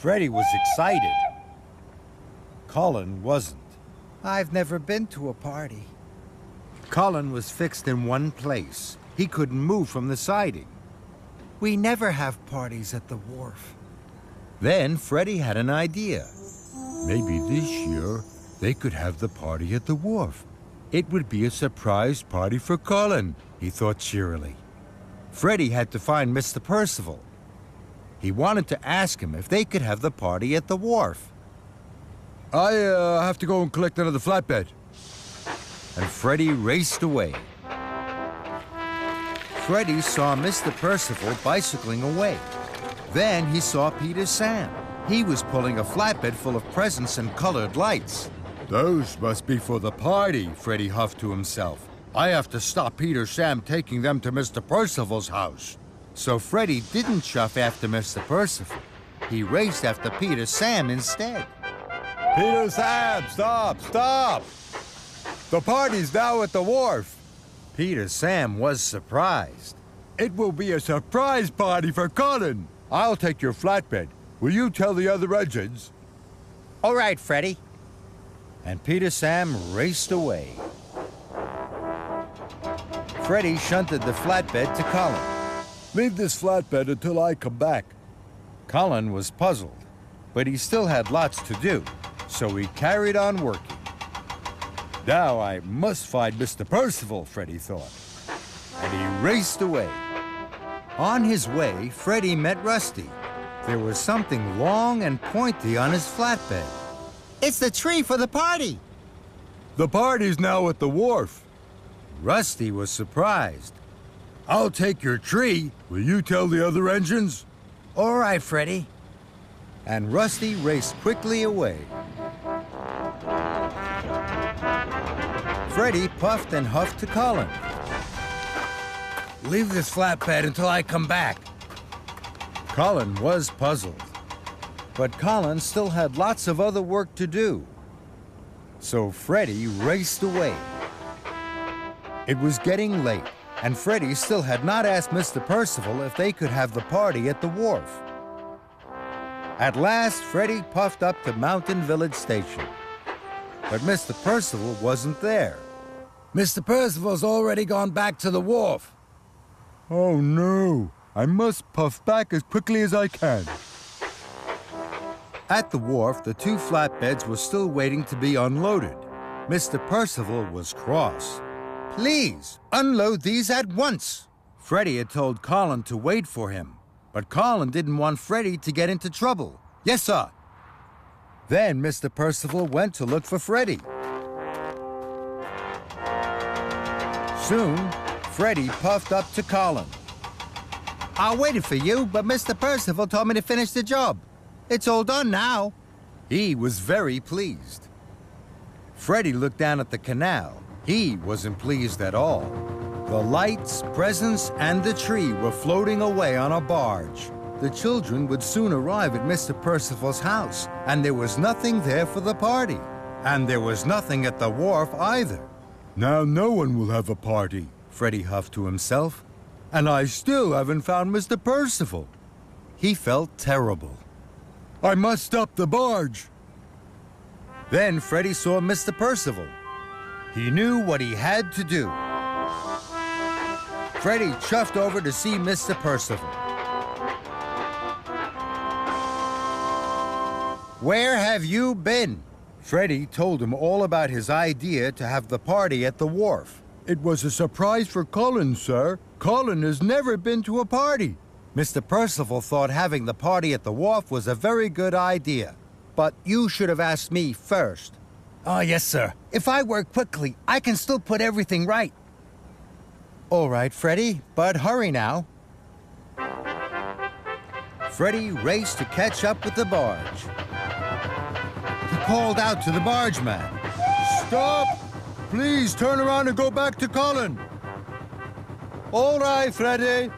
Freddy was excited. Colin wasn't. I've never been to a party. Colin was fixed in one place. He couldn't move from the siding. We never have parties at the wharf. Then Freddy had an idea. Maybe this year they could have the party at the wharf. It would be a surprise party for Colin, he thought cheerily. Freddy had to find Mr. Percival. He wanted to ask him if they could have the party at the wharf. I have to go and collect another flatbed. And Freddy raced away. Freddy saw Mr. Percival bicycling away. Then he saw Peter Sam. He was pulling a flatbed full of presents and colored lights. Those must be for the party, Freddy huffed to himself. I have to stop Peter Sam taking them to Mr. Percival's house. So Freddy didn't chuff after Mr. Percival. He raced after Peter Sam instead. Peter Sam, stop, stop! The party's now at the wharf. Peter Sam was surprised. It will be a surprise party for Colin. I'll take your flatbed. Will you tell the other engines? All right, Freddy. And Peter Sam raced away. Freddy shunted the flatbed to Colin. Leave this flatbed until I come back. Colin was puzzled, but he still had lots to do, so he carried on working. Now I must find Mr. Percival, Freddy thought. And he raced away. On his way, Freddy met Rusty. There was something long and pointy on his flatbed. It's the tree for the party. The party's now at the wharf. Rusty was surprised. I'll take your tree. Will you tell the other engines? All right, Freddy. And Rusty raced quickly away. Freddy puffed and huffed to Colin. Leave this flatbed until I come back. Colin was puzzled, but Colin still had lots of other work to do. So Freddy raced away. It was getting late, and Freddy still had not asked Mr. Percival if they could have the party at the wharf. At last, Freddy puffed up to Mountain Village Station. But Mr. Percival wasn't there. Mr. Percival's already gone back to the wharf. Oh no, I must puff back as quickly as I can. At the wharf, the two flatbeds were still waiting to be unloaded. Mr. Percival was cross. Please, unload these at once. Freddy had told Colin to wait for him, but Colin didn't want Freddy to get into trouble. Yes, sir. Then Mr. Percival went to look for Freddy. Soon, Freddy puffed up to Colin. I waited for you, but Mr. Percival told me to finish the job. It's all done now. He was very pleased. Freddy looked down at the canal. He wasn't pleased at all. The lights, presents, and the tree were floating away on a barge. The children would soon arrive at Mr. Percival's house, and there was nothing there for the party. And there was nothing at the wharf either. Now no one will have a party, Freddy huffed to himself. and I still haven't found Mr. Percival. He felt terrible. I must stop the barge. Then Freddy saw Mr. Percival. He knew what he had to do. Freddy chuffed over to see Mr. Percival. Where have you been? Freddy told him all about his idea to have the party at the wharf. It was a surprise for Colin, sir. Colin has never been to a party. Mr. Percival thought having the party at the wharf was a very good idea. But you should have asked me first. Oh, yes, sir. If I work quickly, I can still put everything right. All right, Freddy, but hurry now. Freddy raced to catch up with the barge. He called out to the bargeman. Stop! Please turn around and go back to Colin. All right, Freddy.